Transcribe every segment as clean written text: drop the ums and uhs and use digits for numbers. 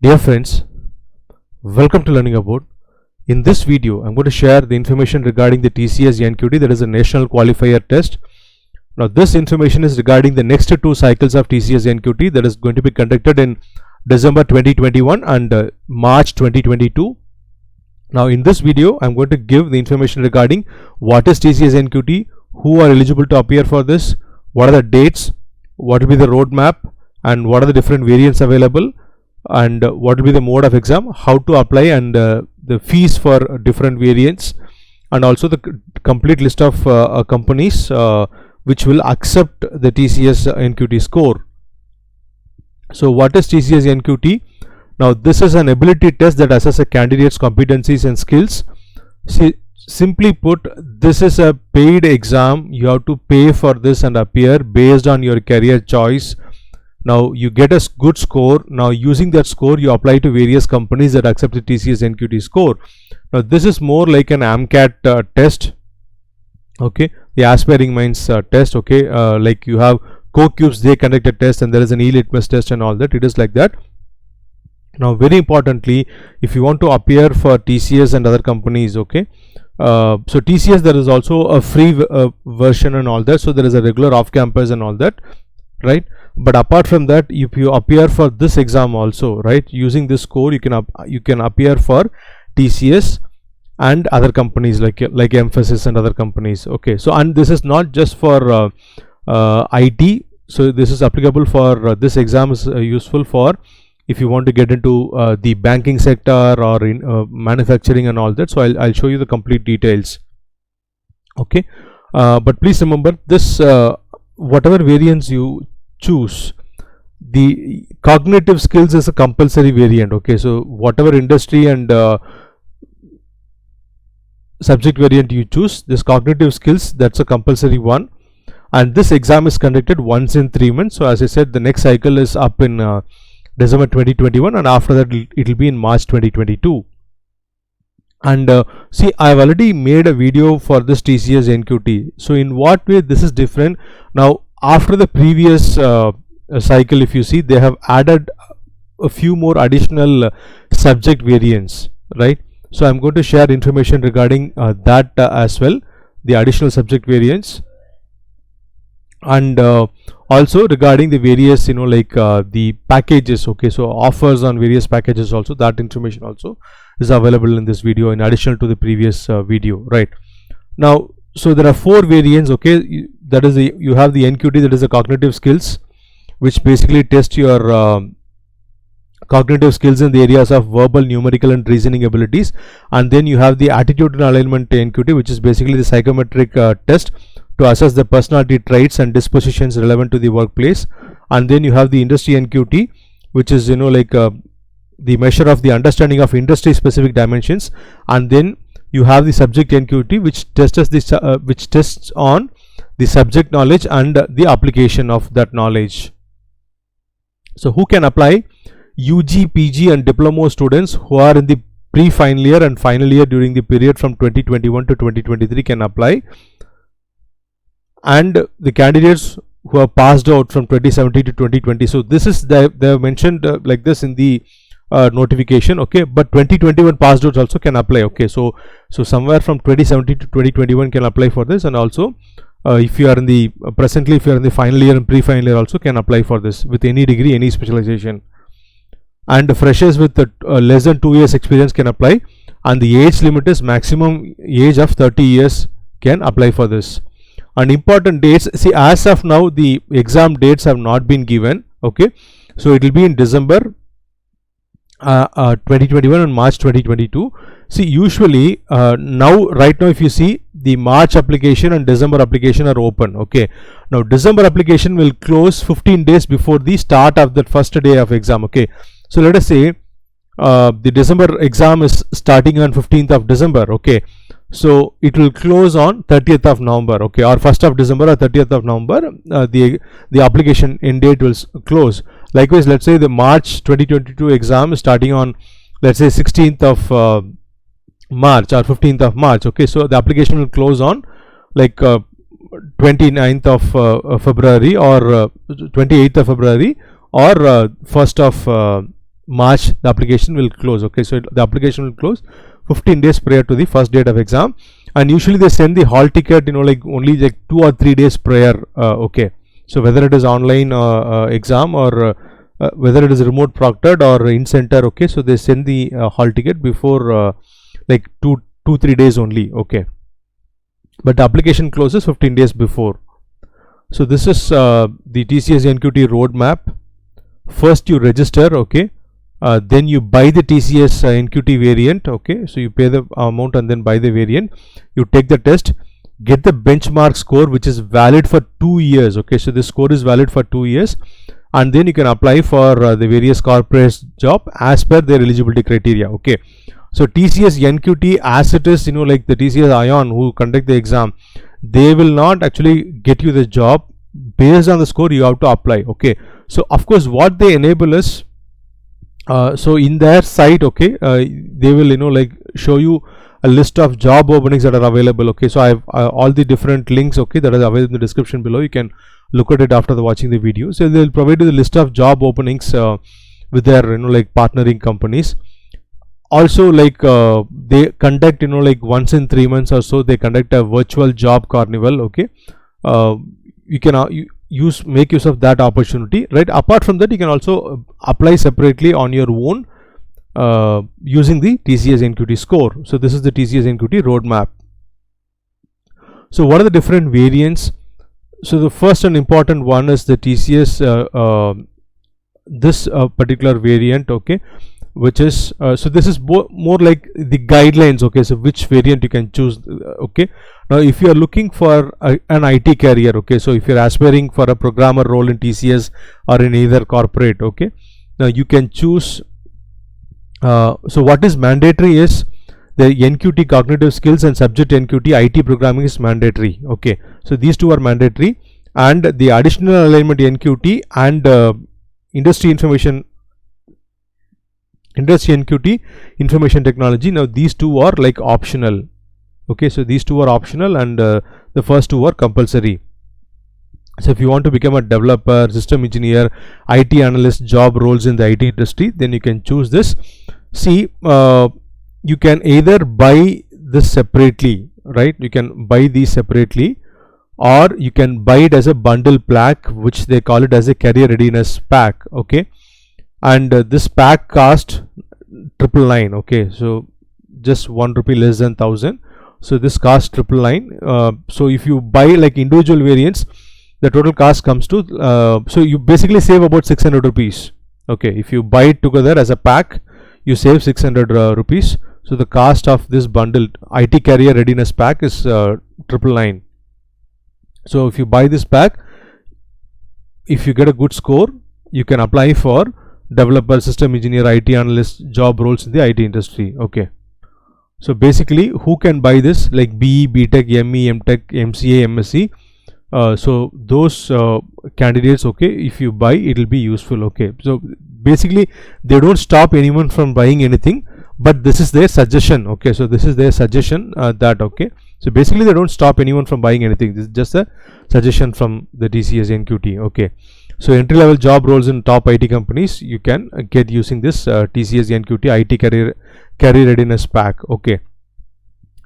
Dear friends, welcome to Learning About. In this video, I'm going to share the information regarding the TCS NQT, that is a National Qualifier Test. Now, this information is regarding the next two cycles of TCS NQT that is going to be conducted in December 2021 and March 2022. Now, in this video, I'm going to give the information regarding what is TCS NQT, who are eligible to appear for this, what are the dates, what will be the roadmap, and what are the different variants available, and what will be the mode of exam, how to apply, and the fees for different variants, and also the complete list of companies which will accept the TCS NQT score. So what is TCS NQT? Now, this is an ability test that assesses a candidate's competencies and skills. See, simply put, this is a paid exam. You have to pay for this and appear based on your career choice. Now, you get a good score. Now, using that score, you apply to various companies that accept the TCS NQT score. Now, this is more like an AMCAT test. Okay, the Aspiring Minds test. Okay, like you have CoCubes, they conduct a test, and there is an e-litmus test and all that. It is like that. Now, very importantly, if you want to appear for TCS and other companies, okay, so TCS, there is also a free version and all that. So there is a regular off-campus and all that, right? But apart from that, if you appear for this exam also, right, using this score, you can appear for TCS and other companies like Mphasis and other companies. Okay, so and this is not just for IT. So this is applicable for this exam is useful for if you want to get into the banking sector or in manufacturing and all that. So I'll show you the complete details. Okay, but please remember this, whatever variants you choose, the cognitive skills is a compulsory variant. Okay, so whatever industry and subject variant you choose, this cognitive skills, that's a compulsory one, and this exam is conducted once in 3 months. So as I said, the next cycle is up in December 2021, and after that it will be in March 2022. And see, I have already made a video for this TCS NQT. So in what way this is different? Now, after the previous cycle, if you see, they have added a few more additional subject variants, right? So I'm going to share information regarding that as well, the additional subject variants, and also regarding the various, like the packages. Okay, so offers on various packages also, that information also is available in this video in addition to the previous video, right? Now, so there are 4 variants. Okay, that is you have the NQT, that is the cognitive skills, which basically test your cognitive skills in the areas of verbal, numerical, and reasoning abilities. And then you have the attitudinal alignment NQT, which is basically the psychometric test to assess the personality traits and dispositions relevant to the workplace. And then you have the industry NQT, which is like the measure of the understanding of industry specific dimensions. And then you have the subject NQT, which tests on the subject knowledge and the application of that knowledge. So who can apply? UG, PG, and diploma students who are in the pre-final year and final year during the period from 2021 to 2023 can apply, and the candidates who have passed out from 2017 to 2020. So this is they have mentioned like this in the notification. Okay, but 2021 passed out also can apply. Okay, so somewhere from 2017 to 2021 can apply for this, and also if you are in the presently, if you are in the final year and pre-final year also can apply for this with any degree, any specialization. And freshers with less than 2 years experience can apply, and the age limit is maximum age of 30 years can apply for this. And important dates, see, as of now the exam dates have not been given. Okay, so it will be in December 2021 and March 2022. See, usually right now if you see, the March application and December application are open. Okay, now December application will close 15 days before the start of the first day of exam. Okay, so let us say the December exam is starting on 15th of December. Okay, so it will close on 30th of November. Okay, or 1st of December or 30th of November, the application end date will close. Likewise, let's say the March 2022 exam is starting on, let's say, 16th of March or 15th of March. Okay, so the application will close on like 29th of February or 28th of February or 1st of March the application will close. Okay, so the application will close 15 days prior to the first date of exam, and usually they send the hall ticket, like only like 2 or 3 days prior. Okay, so whether it is online exam or whether it is remote proctored or in center, okay, so they send the hall ticket before like 2-3 days only. Okay, but the application closes 15 days before. So this is the TCS NQT roadmap. First you register, okay, then you buy the TCS NQT variant. Okay, so you pay the amount and then buy the variant. You take the test, get the benchmark score which is valid for 2 years. Okay, so this score is valid for 2 years, and then you can apply for the various corporate job as per their eligibility criteria. Okay, so TCS NQT, as it is, like the TCS ION who conduct the exam, they will not actually get you the job. Based on the score you have to apply. Okay, so of course what they enable is so in their site, okay, they will like show you a list of job openings that are available. Okay, so I have all the different links, okay, that are available in the description below. You can look at it after watching the video. So they will provide you the list of job openings with their like partnering companies. Also, like they conduct like once in 3 months or so they conduct a virtual job carnival. Okay, you can make use of that opportunity, right? Apart from that, you can also apply separately on your own using the TCS NQT score. So this is the TCS NQT roadmap. So what are the different variants? So the first and important one is the TCS this particular variant. Okay, which is so this is more like the guidelines. Okay, so which variant you can choose. Okay, now if you are looking for an IT career, okay, so if you are aspiring for a programmer role in TCS or in either corporate, okay, now you can choose. So what is mandatory is the NQT cognitive skills and subject NQT IT programming is mandatory. Okay, so these two are mandatory, and the additional alignment NQT and industry NQT information technology, now these two are like optional. Okay, so these two are optional, and the first two are compulsory. So if you want to become a developer, system engineer, IT analyst job roles in the IT industry, then you can choose this. See, you can either buy this separately, right? You can buy these separately, or you can buy it as a bundle pack, which they call it as a career readiness pack. Okay, and this pack cost 999. Okay, so just 1 rupee less than 1000. So this cost 999. So if you buy like individual variants, the total cost comes to so you basically save about 600 rupees. Okay, if you buy it together as a pack, you save 600 rupees. So the cost of this bundle IT career readiness pack is 999. So if you buy this pack, if you get a good score, you can apply for developer, system engineer, IT analyst job roles in the IT industry. Okay, so basically who can buy this? Like BE, BTech, ME, MTech, MCA, MSc. So those candidates, okay, if you buy, it will be useful. Okay, so basically they don't stop anyone from buying anything, but this is their suggestion. Okay, so this is their suggestion that, okay, so basically they don't stop anyone from buying anything. This is just a suggestion from the TCS NQT. Okay, so entry level job roles in top IT companies you can get using this TCS NQT IT career readiness pack. Okay,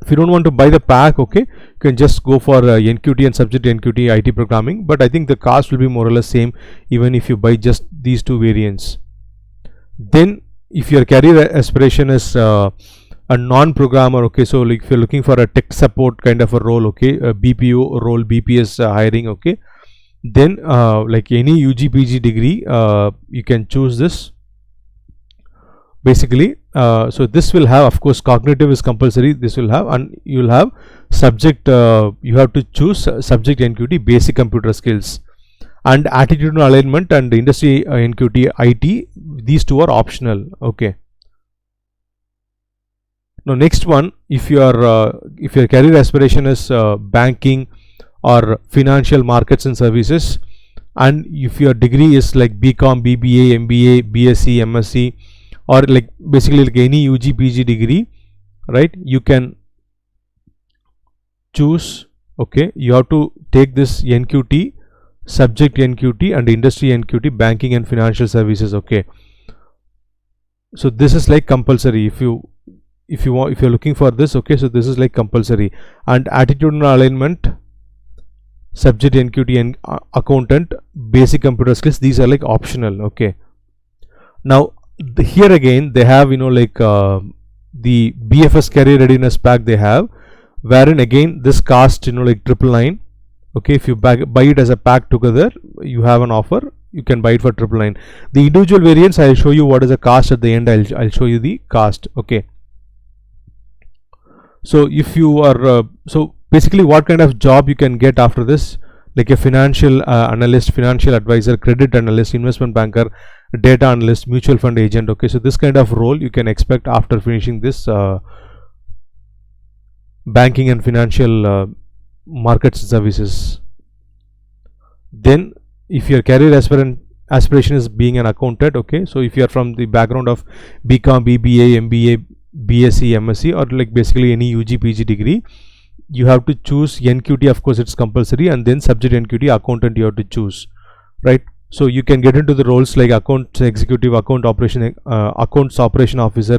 if you don't want to buy the pack, okay, you can just go for NQT and subject NQT IT programming, but I think the cost will be more or less same even if you buy just these two variants. Then if your career aspiration is a non-programmer, okay, so like if you're looking for a tech support kind of a role, okay, a BPO role, BPS hiring, okay, then like any UG PG degree you can choose this basically. So this will have, of course, cognitive is compulsory, this will have, and you will have subject, you have to choose subject NQT basic computer skills, and attitudinal alignment and industry NQT IT, these two are optional. Okay, now next one, if your career aspiration is banking or financial markets and services, and if your degree is like BCom, BBA, MBA, BSc, MSc, or like basically like any UG PG degree, right, you can choose. Okay, you have to take this NQT, subject NQT and industry NQT, banking and financial services. Okay, So this is like compulsory. If you're looking for this, okay, so this is like compulsory. And attitudinal alignment, subject NQT and accountant, basic computer skills, these are like optional. Okay, now here again they have, you know, like the BFS career readiness pack they have, wherein again this cost, you know, like 999. Okay, if you buy it as a pack together, you have an offer, you can buy it for 999. The individual variants, I'll show you what is the cost at the end. I'll show you the cost. Okay, so if you are so basically what kind of job you can get after this, like a financial analyst, financial advisor, credit analyst, investment banker, data analyst, mutual fund agent. Okay, so this kind of role you can expect after finishing this banking and financial markets services. Then if your career aspiration is being an accountant, okay, so if you are from the background of BCom, BBA, MBA, BSc, MSc, or like basically any UG, PG degree, you have to choose NQT. Of course it's compulsory, and then subject NQT, accountant you have to choose, right? So you can get into the roles like accounts executive, accounts operation officer,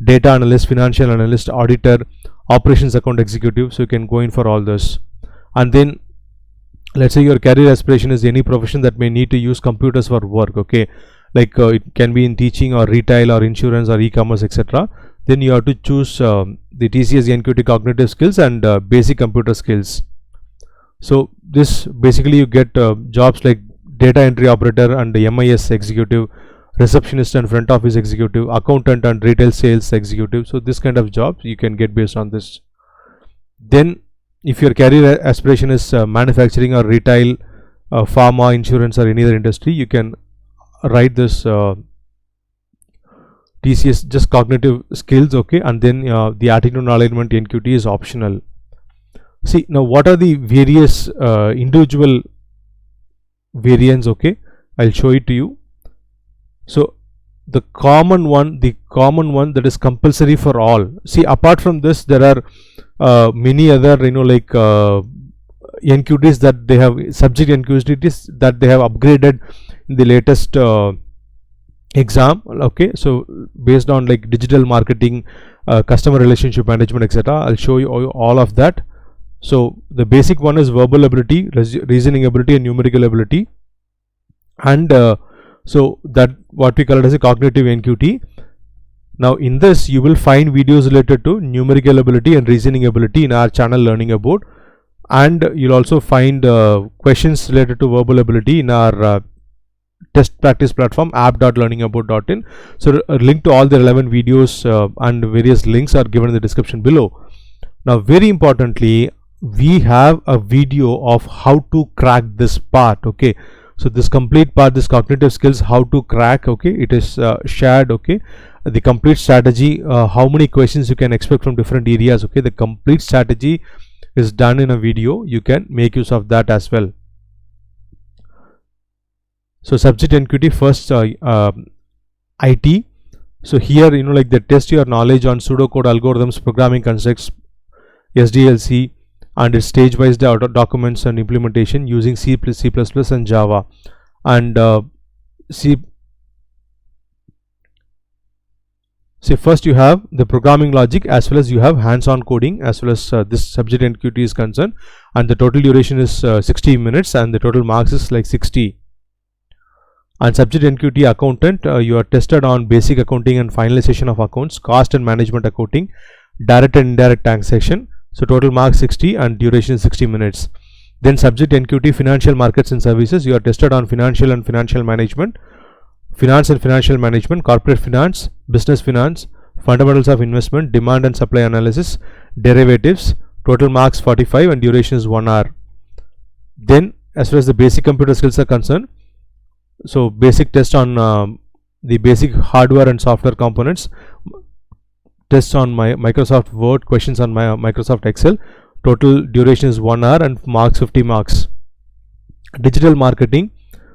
data analyst, financial analyst, auditor, operations account executive. So you can go in for all this. And then let's say your career aspiration is any profession that may need to use computers for work, okay, like it can be in teaching or retail or insurance or e-commerce, etc. Then you have to choose the TCS NQT cognitive skills and basic computer skills. So this basically you get jobs like data entry operator and the MIS executive, receptionist and front office executive, accountant and retail sales executive. So this kind of jobs you can get based on this. Then if your career aspiration is manufacturing or retail, pharma, insurance or any other industry, you can write this TCS just cognitive skills, okay, and then the attitudinal alignment NQT is optional. See, now what are the various individual variants? Okay, I'll show it to you. So the common one that is compulsory for all. See, apart from this there are many other, you know, like NQTs that they have, subject NQTs that they have upgraded in the latest exam. Okay, so based on like digital marketing, customer relationship management, etc. I'll show you all of that. So the basic one is verbal ability, reasoning ability and numerical ability, and so that what we call it as a cognitive NQT. Now in this you will find videos related to numerical ability and reasoning ability in our channel Learning About, and you'll also find questions related to verbal ability in our test practice platform app.learningabout.in. So a link to all the relevant videos and various links are given in the description below. Now very importantly, we have a video of how to crack this part. Okay, so this complete part, this cognitive skills, how to crack, okay, it is shared. Okay, the complete strategy, how many questions you can expect from different areas. Okay, the complete strategy is done in a video. You can make use of that as well. So subject NQT, first IT. So here, you know, like they test your knowledge on pseudocode algorithms, programming concepts, SDLC, and its stage wise documents and implementation using C++, C++ and Java. And see, first you have the programming logic as well as you have hands-on coding as well as this subject NQT is concerned, and the total duration is 60 minutes and the total marks is like 60. And subject NQT accountant, you are tested on basic accounting and finalization of accounts, cost and management accounting, direct and indirect taxation. So total marks 60 and duration 60 minutes. Then subject NQT financial markets and services, you are tested on financial and financial management, finance and financial management, corporate finance, business finance, fundamentals of investment, demand and supply analysis, derivatives. Total marks 45 and duration is 1 hour. Then as far as the basic computer skills are concerned, so basic test on the basic hardware and software components, tests on Microsoft Word, questions on Microsoft Excel. Total duration is 1 hour and marks 50 marks. Digital marketing,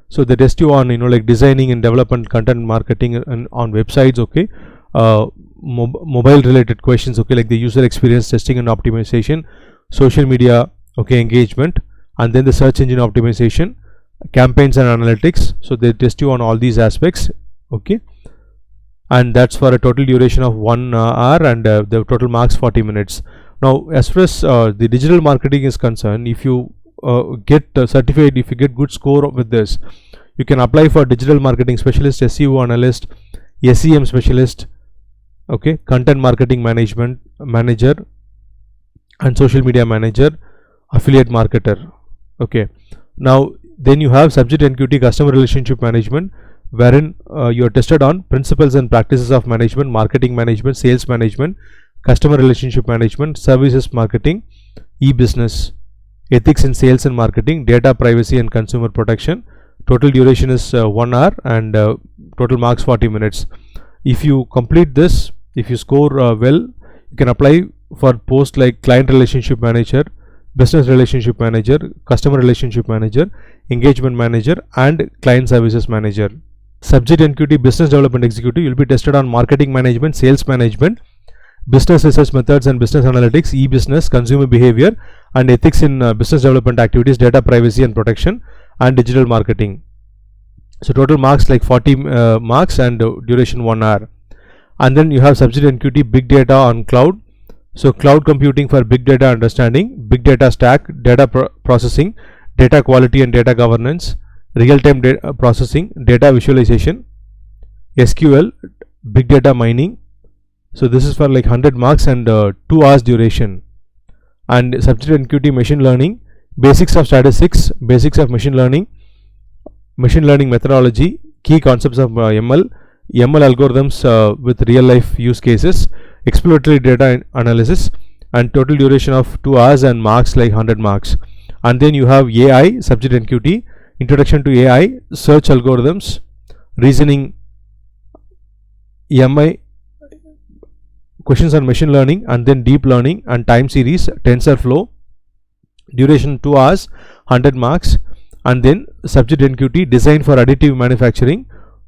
so they test you on, you know, like designing and development, content marketing and on websites. Okay, mobile related questions, okay, like the user experience testing and optimization, social media, okay, engagement, and then the search engine optimization, campaigns and analytics. So they test you on all these aspects. Okay, and that's for a total duration of 1 hour, and the total marks 40 minutes. Now as far as the digital marketing is concerned, if you get certified, if you get good score with this, you can apply for digital marketing specialist, SEO analyst, SEM specialist, okay, content marketing management manager, and social media manager, affiliate marketer. Okay, now then you have subject NQT customer relationship management, wherein you are tested on principles and practices of management, marketing management, sales management, customer relationship management, services marketing, e-business, ethics in sales and marketing, data privacy and consumer protection. Total duration is 1 hour, and total marks 40 minutes. If you complete this, if you score well, you can apply for posts like client relationship manager, business relationship manager, customer relationship manager, engagement manager, and client services manager. Subject NQT business development executive, you will be tested on marketing management, sales management, business research methods and business analytics, e-business, consumer behavior, and ethics in business development activities, data privacy and protection, and digital marketing. So total marks like 40 marks, and duration 1 hour. And then you have subject NQT big data on cloud. So cloud computing for big data understanding, big data stack, data processing, data quality and data governance, real-time data processing, data visualization, SQL, big data mining. So this is for like 100 marks, and 2 hours duration. And subject NQT machine learning, basics of statistics, basics of machine learning methodology, key concepts of ML algorithms with real life use cases, exploratory data analysis, and total duration of 2 hours, and marks like 100 marks. And then you have AI, subject NQT, introduction to AI, search algorithms, reasoning, MI, questions on machine learning, and then deep learning and time series, TensorFlow, duration 2 hours, 100 marks. And then subject NQT design for additive manufacturing.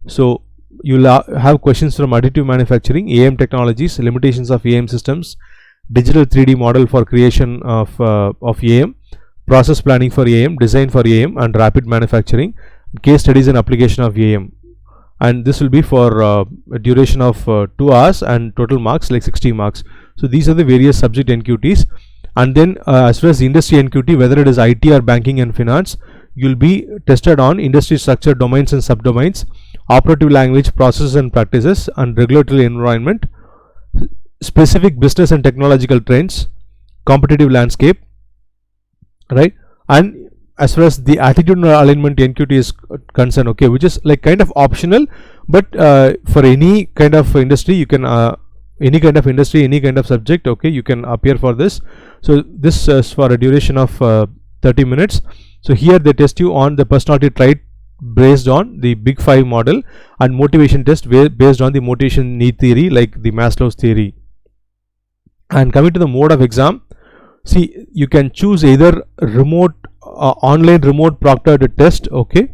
So you'll have questions from additive manufacturing, AM technologies, limitations of AM systems, digital 3D model for creation of AM, process planning for AM, design for AM, and rapid manufacturing, case studies and application of AM. And this will be for a duration of 2 hours, and total marks like 60 marks. So these are the various subject NQTs. And then as far as the industry NQT, whether it is IT or banking and finance, you will be tested on industry structure, domains and subdomains, operative language, processes and practices, and regulatory environment, specific business and technological trends, competitive landscape, right? And as far as the attitudinal alignment NQT is concerned, okay, which is like kind of optional, but for any kind of industry, you can any kind of industry, any kind of subject, okay, you can appear for this. So this is for a duration of 30 minutes. So here they test you on the personality trait based on the Big 5 model, and motivation test based on the motivation need theory, like the Maslow's theory. And coming to the mode of exam, see, you can choose either remote online remote proctored test, okay,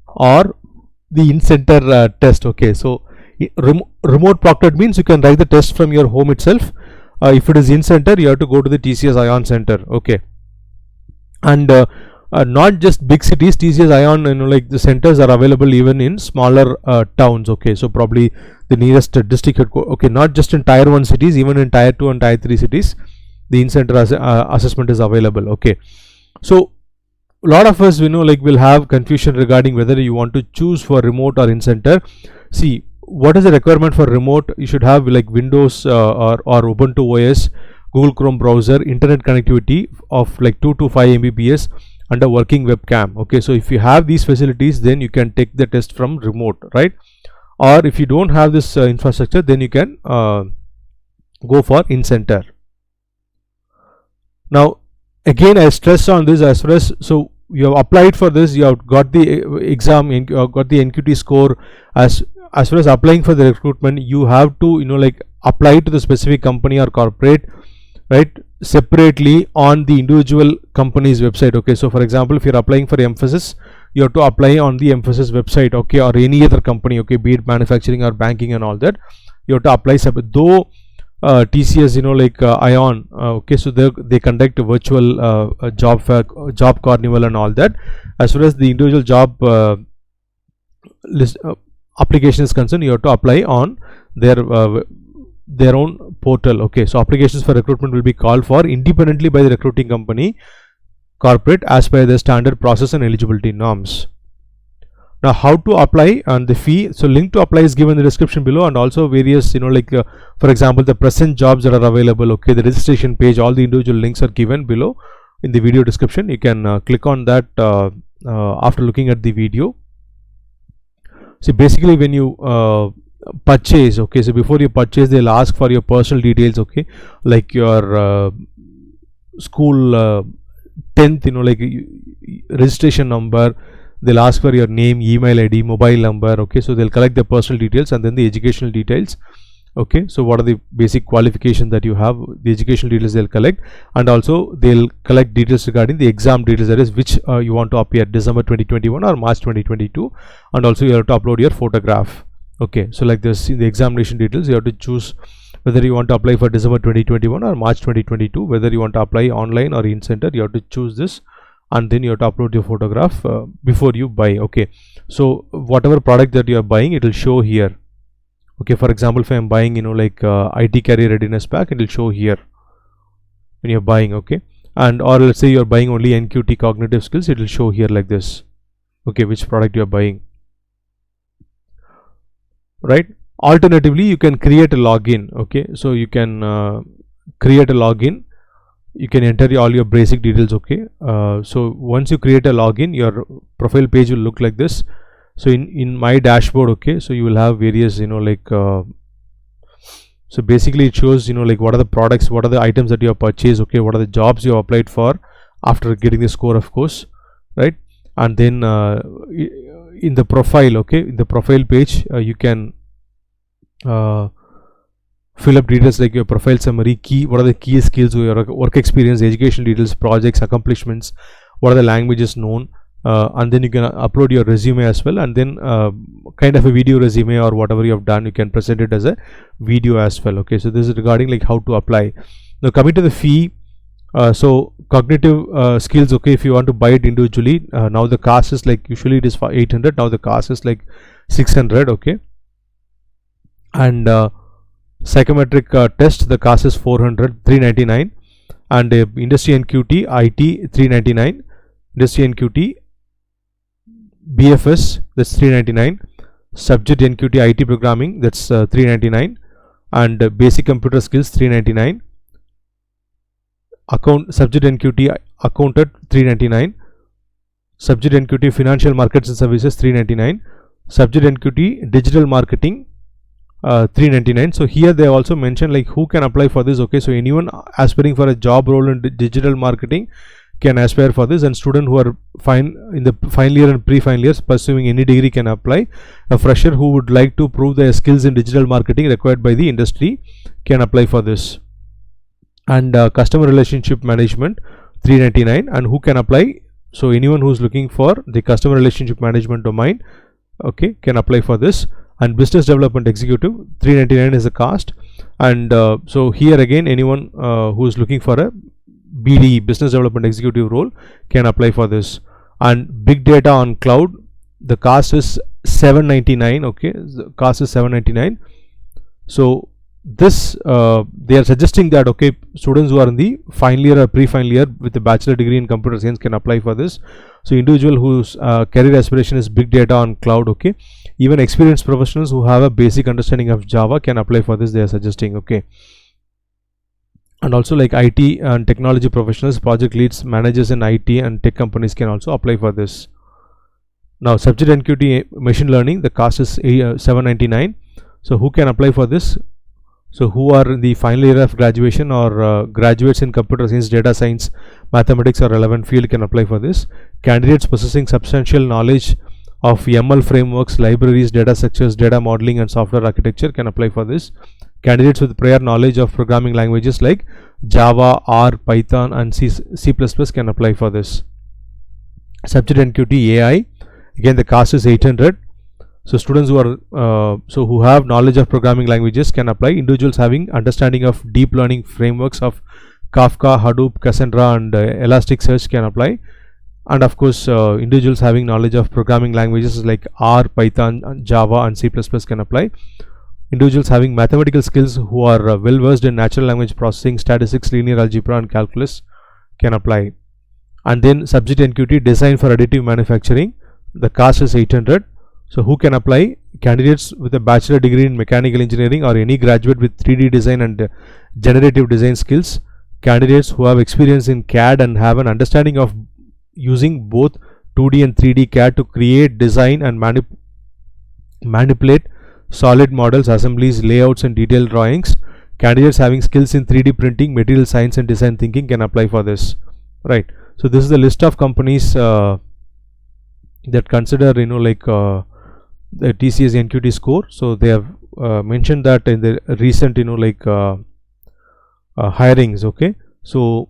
or the in-center test, okay. So remote proctored means you can write the test from your home itself. If it is in-center, you have to go to the TCS Ion Center, okay. And not just big cities, TCS Ion, like the centers are available even in smaller towns, okay. So probably the nearest district, okay, not just in tier 1 cities, even in tier 2 and tier 3 cities, the in-center assessment is available, okay. So a lot of us, like will have confusion regarding whether you want to choose for remote or in-center. See, what is the requirement for remote? You should have like Windows or Ubuntu OS, Google Chrome browser, internet connectivity of like 2 to 5 Mbps, and a working webcam, okay. So if you have these facilities, then you can take the test from remote, right? Or if you don't have this infrastructure, then you can go for in-center. Now again, I stress on this as far as, so you have applied for this, you have got the exam, got the NQT score. As far as applying for the recruitment, you have to like apply to the specific company or corporate, right, separately on the individual company's website, okay. So for example, if you're applying for Mphasis, you have to apply on the Mphasis website, okay, or any other company, okay, be it manufacturing or banking and all that, you have to apply separate. Though TCS, like Ion, okay, so they conduct a virtual job fair, job carnival and all that. As far as the individual job list application is concerned, you have to apply on their own portal. Okay, so applications for recruitment will be called for independently by the recruiting company corporate as per the standard process and eligibility norms. Now how to apply and the fee, so link to apply is given in the description below, and also various for example the present jobs that are available. Okay, the registration page, all the individual links are given below in the video description. You can click on that after looking at the video. So basically when you purchase, okay, so before you purchase they'll ask for your personal details, okay, like your school 10th registration number. They'll ask for your name, email ID, mobile number. Okay, so they'll collect the personal details and then the educational details. Okay, so what are the basic qualifications that you have, the educational details they'll collect, and also they'll collect details regarding the exam details, that is which you want to appear, December 2021 or March 2022, and also you have to upload your photograph. Okay, so like this in the examination details you have to choose whether you want to apply for December 2021 or March 2022, whether you want to apply online or in center, you have to choose this, and then you have to upload your photograph before you buy. Okay, so whatever product that you are buying, it will show here. Okay, for example, if I am buying IT career readiness pack, it will show here when you are buying. Okay, and or let's say you are buying only NQT cognitive skills, it will show here like this. Okay, which product you are buying, right? Alternatively, you can create a login. Okay, so you can create a login, you can enter all your basic details. Okay, so once you create a login, your profile page will look like this. So in my dashboard, okay, so you will have various so basically it shows what are the products, what are the items that you have purchased, okay, what are the jobs you have applied for after getting the score, of course, right? And then in the profile, okay, in the profile page you can fill up details like your profile summary, what are the key skills, your work experience, education details, projects, accomplishments, what are the languages known, and then you can upload your resume as well, and then kind of a video resume or whatever you have done, you can present it as a video as well. Okay, so this is regarding like how to apply. Now coming to the fee, so cognitive skills, okay, if you want to buy it individually, now the cost is like, usually it is for 800, now the cost is like 600. Okay, and psychometric test, the cost is 399, and industry NQT IT 399, industry NQT BFS, that's 399, subject NQT IT programming, that's 399, and basic computer skills 399, subject NQT accountant 399, subject NQT financial markets and services 399, subject NQT digital marketing 399. So here they also mentioned like who can apply for this. Okay, so anyone aspiring for a job role in digital marketing can aspire for this, and students who are in the final year and pre-final years pursuing any degree can apply. A fresher who would like to prove their skills in digital marketing required by the industry can apply for this. And customer relationship management 399, and who can apply, so anyone who is looking for the customer relationship management domain, okay, can apply for this. And business development executive 399 is the cost, and so here again anyone who is looking for a BDE, business development executive role, can apply for this. And big data on cloud, the cost is 799. Okay, the cost is 799. So this they are suggesting that okay, students who are in the final year or pre-final year with a bachelor degree in computer science can apply for this. So individual whose career aspiration is big data on cloud, okay, even experienced professionals who have a basic understanding of Java can apply for this, they are suggesting. Okay, and also like IT and technology professionals, project leads, managers in IT and tech companies can also apply for this. Now subject NQT machine learning, the cost is 799. So who can apply for this? So who are in the final year of graduation or graduates in computer science, data science, mathematics or relevant field can apply for this. Candidates possessing substantial knowledge of ML frameworks, libraries, data structures, data modeling and software architecture can apply for this. Candidates with prior knowledge of programming languages like Java, R, Python and C++ can apply for this. Subject NQT AI, again the cost is 800. So students who are who have knowledge of programming languages can apply. Individuals having understanding of deep learning frameworks of Kafka, Hadoop, Cassandra and Elasticsearch can apply. And of course individuals having knowledge of programming languages like R, Python, Java and C++ can apply. individuals having mathematical skills who are well versed in natural language processing, statistics, linear algebra and calculus can apply. And then subject NQT, design for additive manufacturing, the cost is 800. So who can apply? Candidates with a bachelor degree in mechanical engineering or any graduate with 3D design and generative design skills. Candidates who have experience in CAD and have an understanding of using both 2D and 3D CAD to create, design and manipulate solid models, assemblies, layouts and detailed drawings. Candidates having skills in 3D printing, material science and design thinking can apply for this, right? So this is the list of companies that consider the TCS NQT score. So they have mentioned that in the recent hirings. Okay, so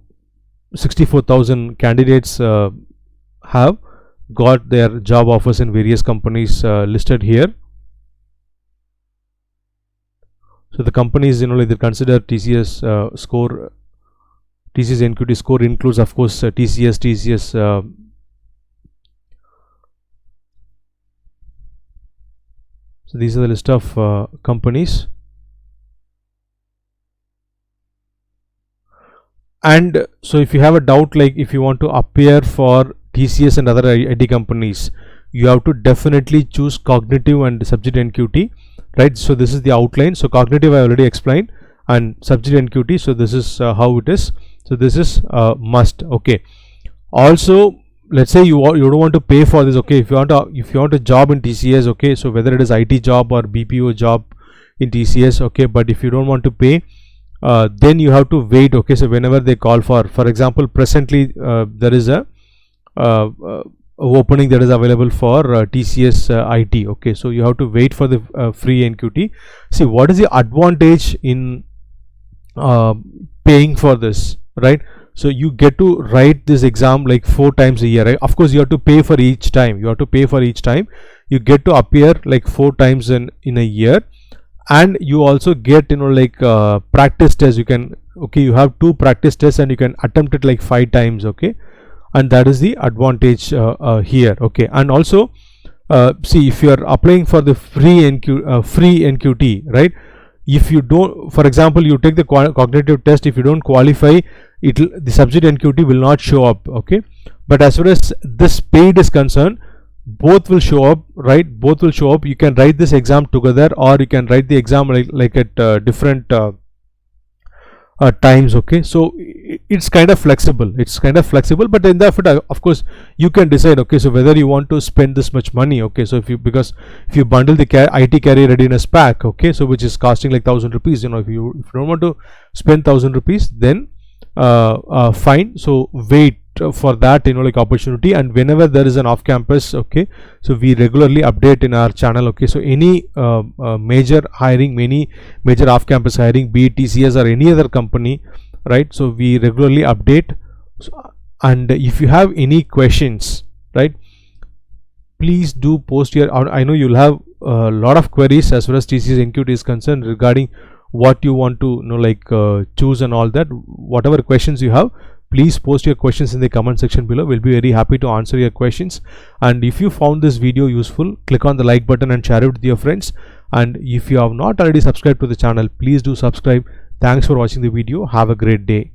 64,000 candidates have got their job offers in various companies listed here. So the companies they consider TCS score, TCS NQT score includes of course TCS. So these are the list of companies. And so if you have a doubt, like if you want to appear for TCS and other IT companies, you have to definitely choose cognitive and subject NQT, right? So this is the outline. So cognitive I already explained, and subject NQT, so this is how it is. So this is must. Okay, also let's say you don't want to pay for this. Okay, if you want a job in TCS, okay, so whether it is IT job or BPO job in TCS, okay, but if you don't want to pay, then you have to wait. Okay, so whenever they call for example, presently there is a opening that is available for TCS IT. Okay, so you have to wait for the free NQT. See, what is the advantage in paying for this, right? So you get to write this exam like 4 times a year, right? Of course you have to pay for each time. You get to appear like 4 times in a year, and you also get practice tests. You have 2 practice tests and you can attempt it like 5 times. Okay, and that is the advantage here. Okay, and also see, if you are applying for the free NQT, right, if you don't, for example, you take the cognitive test, if you don't qualify, the subject NQT will not show up. Okay, but as far as this paid is concerned, both will show up, right? Both will show up. You can write this exam together, or you can write the exam like at different times. Okay, so it's kind of flexible. But in that, of course, you can decide. Okay, so whether you want to spend this much money. Okay, so if you bundle the IT career readiness pack, okay, so which is costing like 1,000 rupees. If you don't want to spend 1,000 rupees, then fine. So wait for that opportunity, and whenever there is an off campus, okay, so we regularly update in our channel. Okay, so any major hiring, major off campus hiring, be it TCS or any other company, right, so we regularly update. And if you have any questions, right, please do post your, I know you'll have a lot of queries as far as TCS NQT is concerned regarding what you want to choose and all that. Whatever questions you have, please post your questions in the comment section below. We'll be very happy to answer your questions. And if you found this video useful, click on the like button and share it with your friends. And if you have not already subscribed to the channel, please do subscribe. Thanks for watching the video. Have a great day.